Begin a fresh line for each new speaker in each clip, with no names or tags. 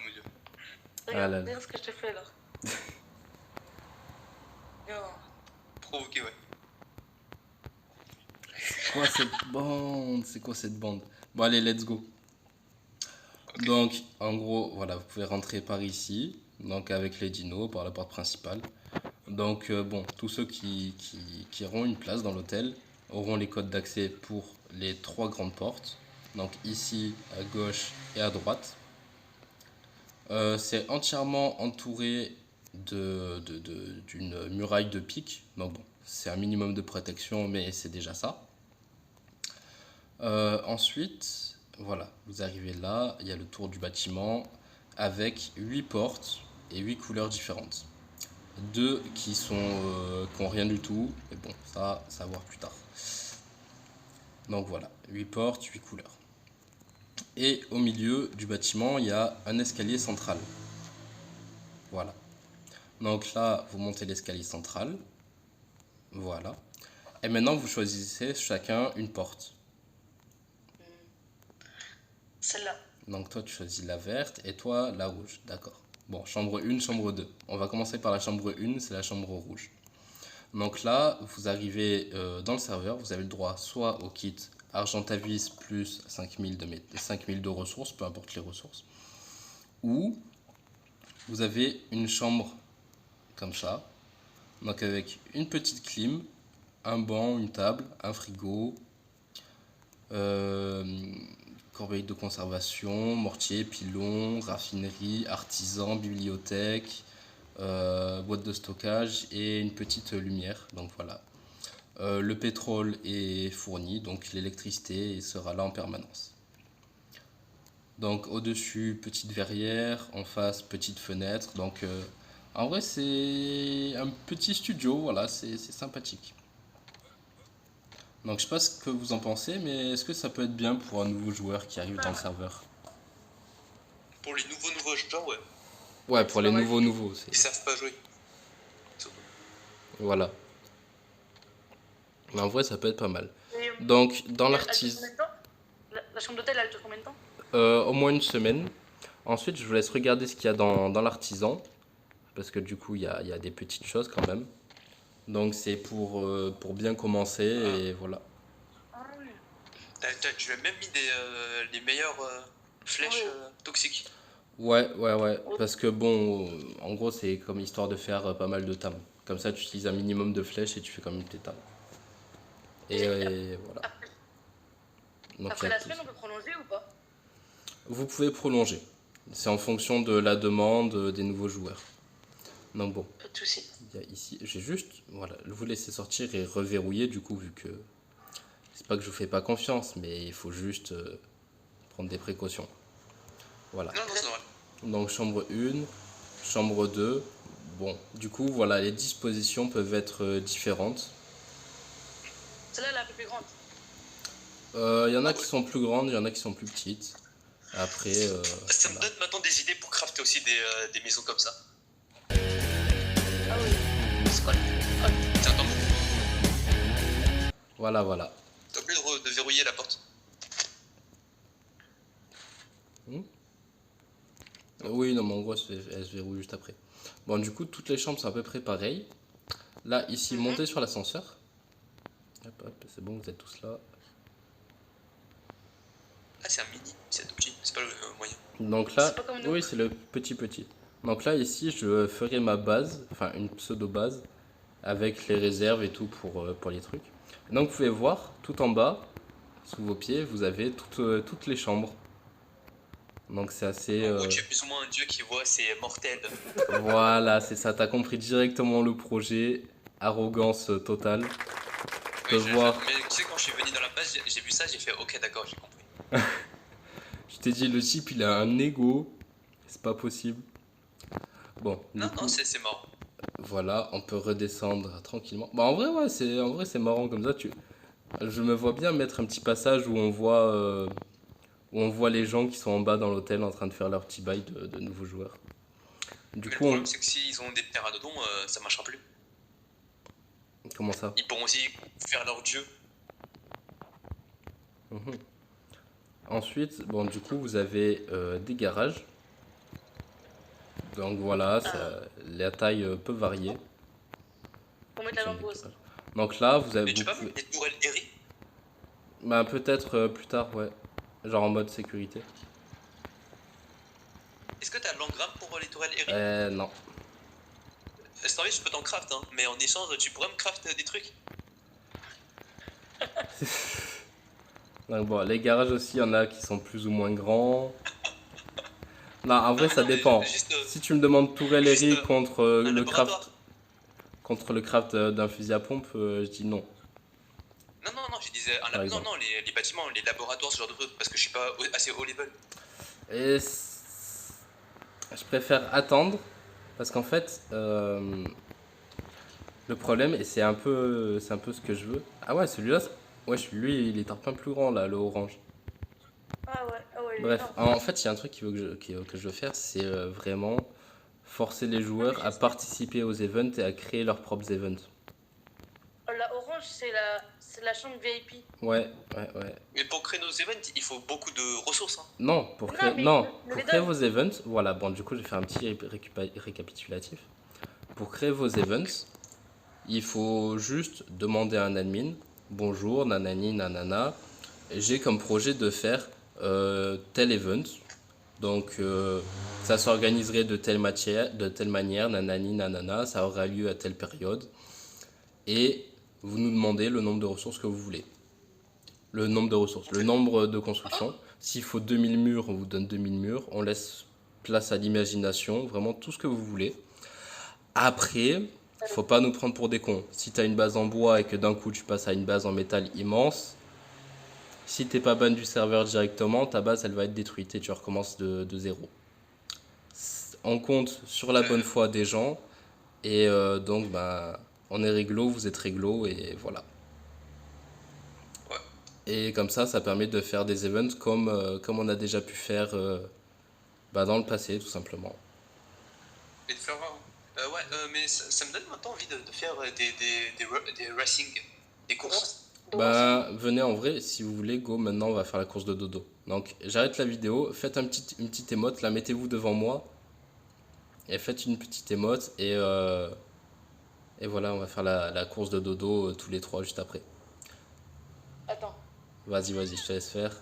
mon dieu.
Ah là là.
Regarde ce que je te fais là. Regarde.
Provoqué, ouais.
C'est quoi cette bande? C'est quoi cette bande? Bon, allez, let's go.
Ok.
Donc, en gros, voilà, vous pouvez rentrer par ici, donc avec les dinos, par la porte principale. Donc, bon, tous ceux qui auront une place dans l'hôtel auront les codes d'accès pour les trois grandes portes. Donc, ici, à gauche et à droite. C'est entièrement entouré d'une muraille de pique. Donc, bon, c'est un minimum de protection, mais c'est déjà ça. Ensuite, voilà, vous arrivez là, il y a le tour du bâtiment avec 8 portes et 8 couleurs différentes. Deux qui ont rien du tout, mais bon, ça va voir plus tard. Donc voilà, 8 portes, 8 couleurs. Et au milieu du bâtiment, il y a un escalier central. Voilà. Donc là, vous montez l'escalier central. Voilà. Et maintenant, vous choisissez chacun une porte.
Celle-là.
Donc toi, tu choisis la verte et toi, la rouge. D'accord. Bon, chambre 1, chambre 2. On va commencer par la chambre 1, c'est la chambre rouge. Donc là, vous arrivez dans le serveur, vous avez le droit soit au kit Argentavis plus 5000 de ressources, peu importe les ressources, ou vous avez une chambre comme ça, donc avec une petite clim, un banc, une table, un frigo, euh, corbeille de conservation, mortier, pilon, raffinerie, artisan, bibliothèque, boîte de stockage et une petite lumière. Donc voilà. Le pétrole est fourni, donc l'électricité sera là en permanence. Donc au-dessus, petite verrière, en face, petite fenêtre. Donc en vrai, c'est un petit studio, voilà, c'est sympathique. Donc je sais pas ce que vous en pensez, mais est-ce que ça peut être bien pour un nouveau joueur qui arrive dans le serveur?
Pour les nouveaux joueurs, ouais.
Ouais, pour
C'est
les
pas mal.
nouveaux,
Ils
c'est...
savent pas jouer.
Voilà. Mais en vrai, ça peut être pas mal.
Et,
Donc, dans
elle dure
l'artisan,
combien de temps la chambre d'hôtel, elle dure combien de temps?
au moins une semaine. Ensuite, je vous laisse regarder ce qu'il y a dans l'artisan. Parce que du coup, il y a des petites choses quand même. Donc, c'est pour bien commencer et voilà.
Ah oui.
Tu as même mis les meilleures flèches
Ouais.
toxiques.
Ouais. Parce que bon, en gros, c'est comme histoire de faire pas mal de tam. Comme ça, tu utilises un minimum de flèches et tu fais comme une tes tam. Et voilà.
Après,
Donc, il y
après
a
la
tout
semaine,
ça.
on peut prolonger ou pas?
Vous pouvez prolonger. C'est en fonction de la demande des nouveaux joueurs. Donc bon,
Pas de soucis.
il y a ici, j'ai juste, voilà, vous laisser sortir et reverrouiller du coup, vu que c'est pas que je vous fais pas confiance, mais il faut juste prendre des précautions. Voilà.
Non, c'est normal.
Donc chambre 1, chambre 2. Bon, du coup, voilà, les dispositions peuvent être différentes.
Celle-là, elle est un peu plus grande.
Il y en a
Ah
qui
ouais.
sont plus grandes, il y en a qui sont plus petites. Après,
Ça me
voilà.
donne maintenant des idées pour crafter aussi des maisons comme ça.
Ah oui. Squat.
Tiens, attends,
Voilà.
t'as oublié de verrouiller la porte.
Oui, non, mais en gros, elle se verrouille juste après. Bon, du coup, toutes les chambres sont à peu près pareilles. Là, ici, montez sur l'ascenseur. Hop, c'est bon, vous êtes tous là.
Ah, c'est un mini, c'est tout petit, c'est pas le moyen.
Donc là,
C'est pas comme nous.
oui, c'est le petit. Donc là, ici, je ferai ma base, enfin une pseudo-base, avec les réserves et tout pour les trucs. Donc vous pouvez voir, tout en bas, sous vos pieds, vous avez toutes les chambres. Donc c'est assez...
En gros, tu es plus ou moins un dieu qui voit ses mortels.
Voilà, c'est ça, t'as compris directement le projet. Arrogance totale. Tu peux voir,
Mais tu sais, quand je suis venu dans la base, j'ai vu ça, j'ai fait ok, d'accord, j'ai compris.
je t'ai dit, le type, il a un ego. C'est pas possible. Bon, du coup,
Non, c'est marrant.
voilà, on peut redescendre tranquillement. Bah en vrai, ouais, c'est marrant comme ça. Je me vois bien mettre un petit passage où on voit les gens qui sont en bas dans l'hôtel en train de faire leur petit bail de nouveaux joueurs. Du
Mais le
coup,
problème, c'est que s'ils ont des pteranodons, ça marchera plus.
comment ça?
Ils pourront aussi faire leur dieu.
Mhm. Ensuite, bon, du coup, vous avez des garages. Donc voilà,
Ah,
la taille peut varier.
faut mettre la lampe aussi.
Donc là, vous avez
Mais tu
vous
peux pas
pouvez-
mettre des tourelles Eri?
bah, peut-être plus tard, ouais. Genre en mode sécurité.
Est-ce que t'as l'engramme pour les tourelles Eri?
Non.
Si t'as envie, je peux t'en craft, hein. Mais en échange, tu pourrais me craft des trucs?
Donc bon, les garages aussi, il y en a qui sont plus ou moins grands. Non, en vrai,
Non, mais
ça
non, mais
dépend.
juste,
Si tu me demandes tourelle
juste
Eric contre
un laboratoire.
contre le craft d'un fusil à pompe, je dis non,
Non, non, non, je disais
par
non,
exemple.
non, les bâtiments, les laboratoires, ce genre de trucs, parce que je suis pas assez haut level.
Et je préfère attendre parce qu'en fait, le problème, et c'est un peu ce que je veux. Ah ouais, celui-là, ouais, lui, il est un peu plus grand là, le orange.
Ah ouais, il est
Bref,
énorme.
en fait, il y a un truc que je veux faire, c'est vraiment forcer les
Ah, mais
joueurs
je
à
sais.
participer aux events et à créer leurs propres events.
La orange, c'est la chambre VIP.
Ouais, ouais, ouais.
Mais pour créer nos events, il faut beaucoup de ressources, hein.
Non,
Non, mais
non,
il nous
pour
les
créer
donne.
vos events, voilà, bon, du coup, je vais faire un petit récapitulatif. Pour créer vos events, il faut juste demander à un admin, bonjour, nanani, nanana, j'ai comme projet de faire tel event. Donc, ça s'organiserait de telle manière, nanani, nanana, ça aura lieu à telle période. Et vous nous demandez le nombre de ressources que vous voulez. Le nombre de ressources, le nombre de constructions. S'il faut 2000 murs, on vous donne 2000 murs. On laisse place à l'imagination, vraiment tout ce que vous voulez. Après, faut pas nous prendre pour des cons. Si tu as une base en bois et que d'un coup tu passes à une base en métal immense, si t'es pas ban du serveur directement, ta base elle va être détruite et tu recommences de zéro. On compte sur la bonne foi des gens et donc bah, on est réglo, vous êtes réglo et voilà.
Ouais.
Et comme ça permet de faire des events comme on a déjà pu faire bah, dans le passé tout simplement.
Et de faire voir. Ouais, mais ça me donne maintenant envie de faire des racing, des courses.
De
Bah venez en vrai, si vous voulez, go, maintenant on va faire la course de dodo. Donc j'arrête la vidéo, faites une petite émote, la mettez-vous devant moi et faites une petite émote et voilà, on va faire la course de dodo tous les trois juste après.
Attends.
Vas-y, je te laisse faire.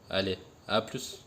Allez, à plus.